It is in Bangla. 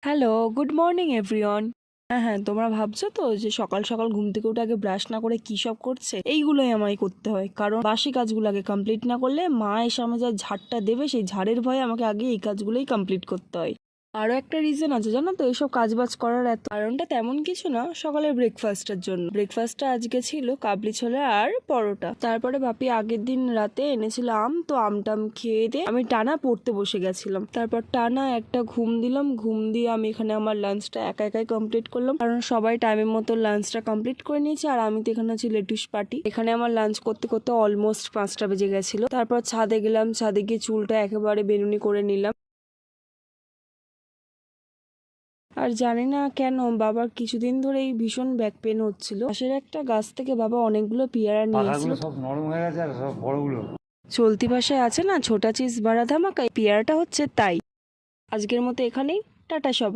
Hello, good morning everyone. হ্যাঁ, তোমরা ভাবছো তো যে সকাল সকাল ঘুম থেকে উঠে আগে ব্রাশ না করে কি সব করছে? এইগুলোই আমায় করতে হয়, কারণ বাসি কাজগুলো আগে কমপ্লিট না করলে মা এসে আমার যা ঝাড়টা দেবে, সেই ঝাড়ের ভয়ে আমাকে আগে এই কাজগুলোই কমপ্লিট করতে হয়। আরো একটা রিজন আছে জানো তো এইসব কাজবাজ করার, এত কারণটা তেমন কিছু না, সকালের ব্রেকফাস্টের জন্য। ব্রেকফাস্টটা আজকে ছিল কাবলি ছোলা আর পরোটা। তারপরে বাপি আগের দিন রাতে এনেছিল আম, তো আমটাম খেয়ে দিয়ে আমি টানা পড়তে বসে গেছিলাম। তারপর টানা একটা ঘুম দিলাম, ঘুম দিয়ে আমি এখানে আমার লাঞ্চটা একা একাই কমপ্লিট করলাম, কারণ সবাই টাইমের মতো লাঞ্চটা কমপ্লিট করে নিয়েছে আর আমি তো এখানে আছি লেটুস পার্টি। এখানে আমার লাঞ্চ করতে করতে অলমোস্ট 5টা বেজে গেছিল। তারপর ছাদে গেলাম, ছাদে গিয়ে চুলটা একেবারে বেনুনি করে নিলাম। আর জানি না কেন বাবার কিছুদিন ধরেই ভীষণ ব্যাক পেন হচ্ছিল। পাশের একটা গাছ থেকে বাবা অনেকগুলো পেয়ারা নিয়ে এসেছিল, সব নরম হয়ে গেছে আর সব বড়গুলো। চলতি ভাষায় আছে না ছোটা চিজ বাড়া ধামাকা, এই পেয়ারাটা হচ্ছে তাই। আজকের মতো এখানেই, টাটা সব।